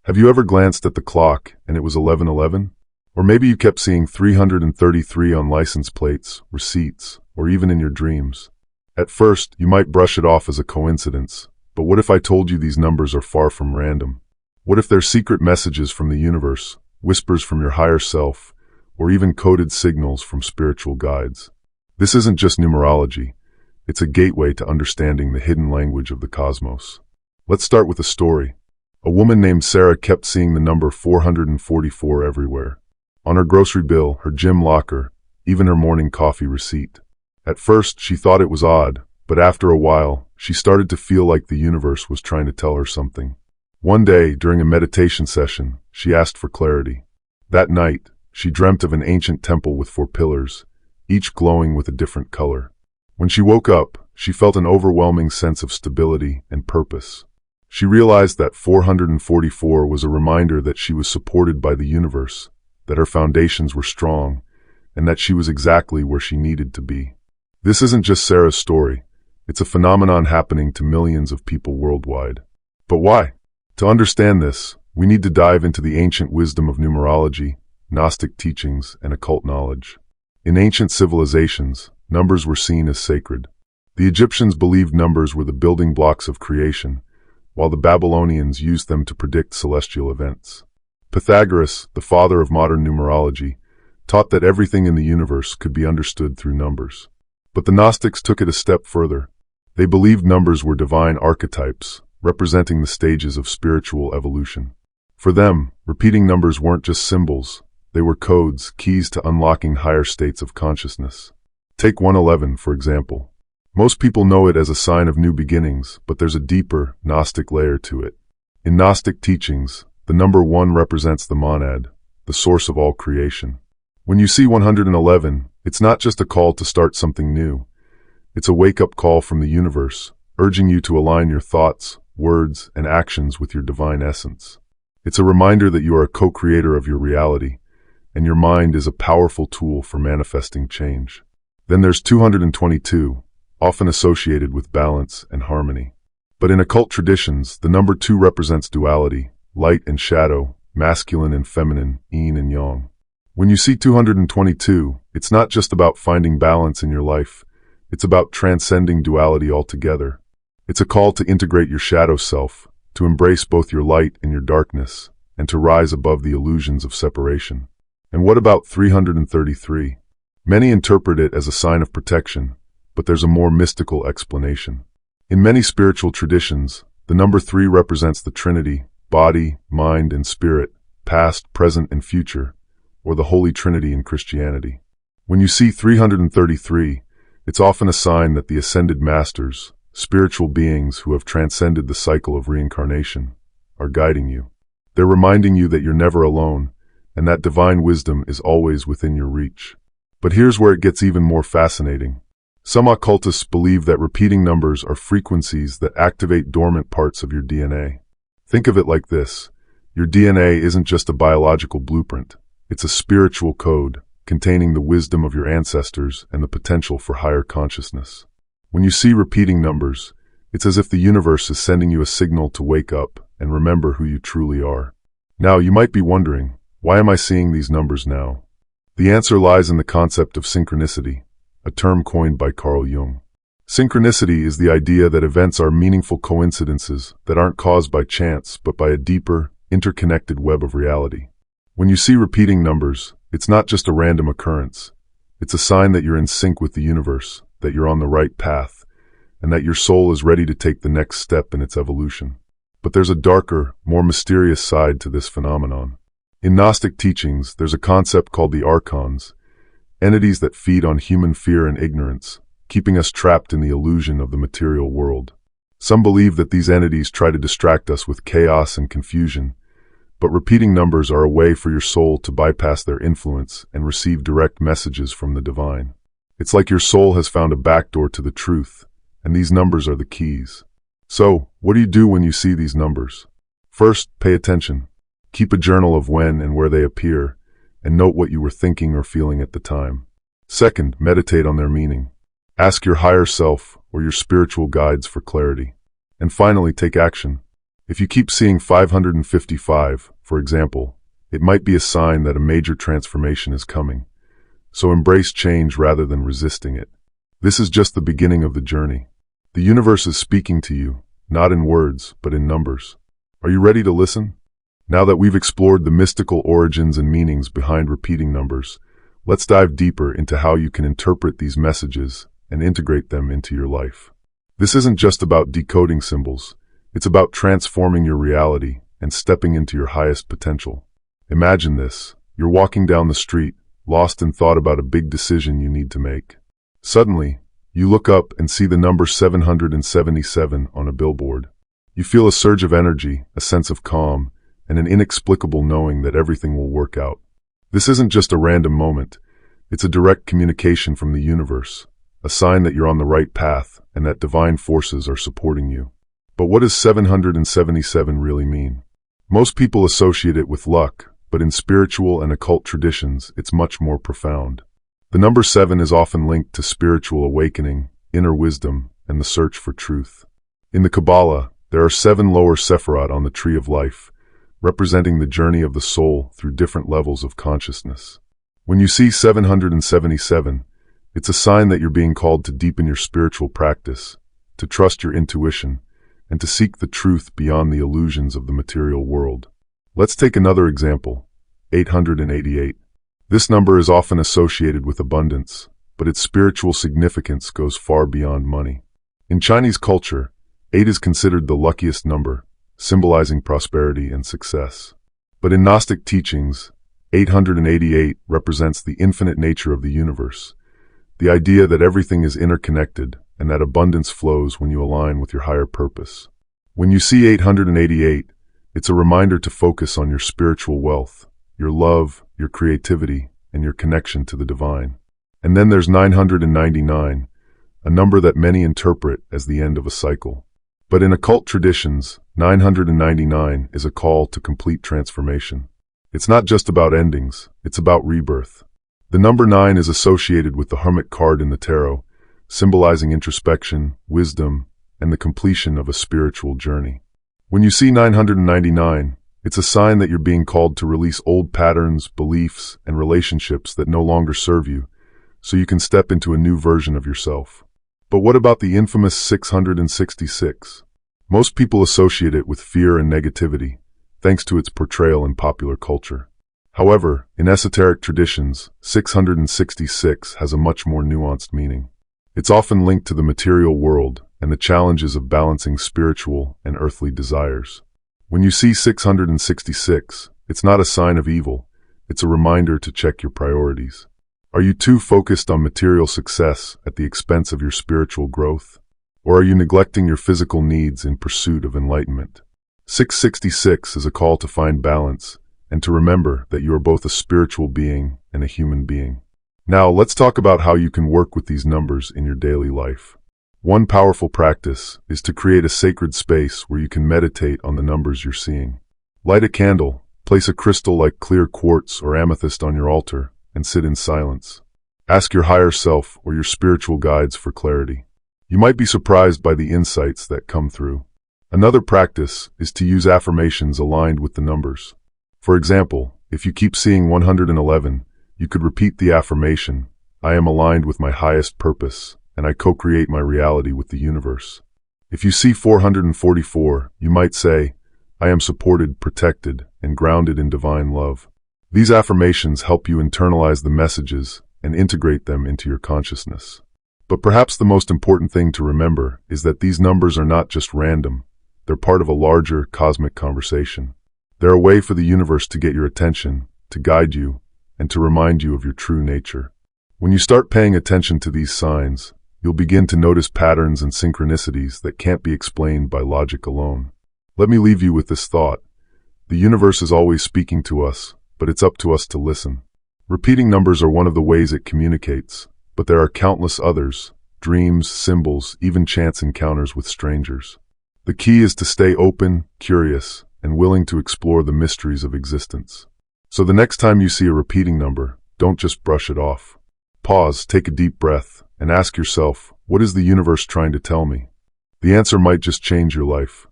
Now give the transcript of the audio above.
Have you ever glanced at the clock and it was 11:11? Or maybe you kept seeing 333 on license plates, receipts, or even in your dreams. At first, you might brush it off as a coincidence, but what if I told you these numbers are far from random? What if they're secret messages from the universe, whispers from your higher self, or even coded signals from spiritual guides? This isn't just numerology. It's a gateway to understanding the hidden language of the cosmos. Let's start with a story. A woman named Sarah kept seeing the number 444 everywhere. On her grocery bill, her gym locker, even her morning coffee receipt. At first, she thought it was odd, but after a while, she started to feel like the universe was trying to tell her something. One day, during a meditation session, she asked for clarity. That night, she dreamt of an ancient temple with 4 pillars, each glowing with a different color. When she woke up, she felt an overwhelming sense of stability and purpose. She realized that 444 was a reminder that she was supported by the universe, that her foundations were strong, and that she was exactly where she needed to be. This isn't just Sarah's story. It's a phenomenon happening to millions of people worldwide. But why? To understand this, we need to dive into the ancient wisdom of numerology, Gnostic teachings, and occult knowledge. In ancient civilizations, numbers were seen as sacred. The Egyptians believed numbers were the building blocks of creation, while the Babylonians used them to predict celestial events. Pythagoras, the father of modern numerology, taught that everything in the universe could be understood through numbers. But the Gnostics took it a step further. They believed numbers were divine archetypes, representing the stages of spiritual evolution. For them, repeating numbers weren't just symbols, they were codes, keys to unlocking higher states of consciousness. Take 111, for example. Most people know it as a sign of new beginnings, but there's a deeper, Gnostic layer to it. In Gnostic teachings, the number 1 represents the monad, the source of all creation. When you see 111, it's not just a call to start something new. It's a wake-up call from the universe, urging you to align your thoughts, words, and actions with your divine essence. It's a reminder that you are a co-creator of your reality, and your mind is a powerful tool for manifesting change. Then there's 222, often associated with balance and harmony. But in occult traditions, the number 2 represents duality, light and shadow, masculine and feminine, yin and yang. When you see 222, it's not just about finding balance in your life, it's about transcending duality altogether. It's a call to integrate your shadow self, to embrace both your light and your darkness, and to rise above the illusions of separation. And what about 333? Many interpret it as a sign of protection, but there's a more mystical explanation. In many spiritual traditions, the number 3 represents the Trinity, body, mind, and spirit, past, present, and future, or the Holy Trinity in Christianity. When you see 333, it's often a sign that the ascended masters, spiritual beings who have transcended the cycle of reincarnation, are guiding you. They're reminding you that you're never alone, and that divine wisdom is always within your reach. But here's where it gets even more fascinating. Some occultists believe that repeating numbers are frequencies that activate dormant parts of your DNA. Think of it like this. Your DNA isn't just a biological blueprint. It's a spiritual code, containing the wisdom of your ancestors and the potential for higher consciousness. When you see repeating numbers, it's as if the universe is sending you a signal to wake up and remember who you truly are. Now, you might be wondering, why am I seeing these numbers now? The answer lies in the concept of synchronicity, a term coined by Carl Jung. Synchronicity is the idea that events are meaningful coincidences that aren't caused by chance, but by a deeper, interconnected web of reality. When you see repeating numbers, it's not just a random occurrence. It's a sign that you're in sync with the universe, that you're on the right path, and that your soul is ready to take the next step in its evolution. But there's a darker, more mysterious side to this phenomenon. In Gnostic teachings, there's a concept called the archons, entities that feed on human fear and ignorance, keeping us trapped in the illusion of the material world. Some believe that these entities try to distract us with chaos and confusion, but repeating numbers are a way for your soul to bypass their influence and receive direct messages from the divine. It's like your soul has found a backdoor to the truth, and these numbers are the keys. So, what do you do when you see these numbers? First, pay attention. Keep a journal of when and where they appear, and note what you were thinking or feeling at the time. Second, meditate on their meaning. Ask your higher self or your spiritual guides for clarity. And finally, take action. If you keep seeing 555, for example, it might be a sign that a major transformation is coming. So embrace change rather than resisting it. This is just the beginning of the journey. The universe is speaking to you, not in words, but in numbers. Are you ready to listen? Now that we've explored the mystical origins and meanings behind repeating numbers, let's dive deeper into how you can interpret these messages and integrate them into your life. This isn't just about decoding symbols. It's about transforming your reality and stepping into your highest potential. Imagine this. You're walking down the street, lost in thought about a big decision you need to make. Suddenly, you look up and see the number 777 on a billboard. You feel a surge of energy, a sense of calm, and an inexplicable knowing that everything will work out. This isn't just a random moment. It's a direct communication from the universe, a sign that you're on the right path and that divine forces are supporting you. But what does 777 really mean? Most people associate it with luck, but in spiritual and occult traditions, it's much more profound. The number 7 is often linked to spiritual awakening, inner wisdom, and the search for truth. In the Kabbalah, there are 7 lower sephirot on the tree of life, representing the journey of the soul through different levels of consciousness. When you see 777, it's a sign that you're being called to deepen your spiritual practice, to trust your intuition, and to seek the truth beyond the illusions of the material world. Let's take another example, 888. This number is often associated with abundance, but its spiritual significance goes far beyond money. In Chinese culture, 8 is considered the luckiest number, symbolizing prosperity and success. But in Gnostic teachings, 888 represents the infinite nature of the universe, the idea that everything is interconnected and that abundance flows when you align with your higher purpose. When you see 888, it's a reminder to focus on your spiritual wealth, your love, your creativity, and your connection to the divine. And then there's 999, a number that many interpret as the end of a cycle. But in occult traditions, 999 is a call to complete transformation. It's not just about endings, it's about rebirth. The number 9 is associated with the Hermit card in the tarot, symbolizing introspection, wisdom, and the completion of a spiritual journey. When you see 999, it's a sign that you're being called to release old patterns, beliefs, and relationships that no longer serve you, so you can step into a new version of yourself. But what about the infamous 666? Most people associate it with fear and negativity, thanks to its portrayal in popular culture. However, in esoteric traditions, 666 has a much more nuanced meaning. It's often linked to the material world and the challenges of balancing spiritual and earthly desires. When you see 666, it's not a sign of evil, it's a reminder to check your priorities. Are you too focused on material success at the expense of your spiritual growth? Or are you neglecting your physical needs in pursuit of enlightenment? 666 is a call to find balance and to remember that you are both a spiritual being and a human being. Now, let's talk about how you can work with these numbers in your daily life. One powerful practice is to create a sacred space where you can meditate on the numbers you're seeing. Light a candle, place a crystal like clear quartz or amethyst on your altar, and sit in silence. Ask your higher self or your spiritual guides for clarity. You might be surprised by the insights that come through. Another practice is to use affirmations aligned with the numbers. For example, if you keep seeing 111, you could repeat the affirmation, I am aligned with my highest purpose, and I co-create my reality with the universe. If you see 444, you might say, I am supported, protected, and grounded in divine love. These affirmations help you internalize the messages and integrate them into your consciousness. But perhaps the most important thing to remember is that these numbers are not just random. They're part of a larger cosmic conversation. They're a way for the universe to get your attention, to guide you, and to remind you of your true nature. When you start paying attention to these signs, you'll begin to notice patterns and synchronicities that can't be explained by logic alone. Let me leave you with this thought. The universe is always speaking to us, but it's up to us to listen. Repeating numbers are one of the ways it communicates, but there are countless others, dreams, symbols, even chance encounters with strangers. The key is to stay open, curious, and willing to explore the mysteries of existence. So the next time you see a repeating number, don't just brush it off. Pause, take a deep breath, and ask yourself, what is the universe trying to tell me? The answer might just change your life.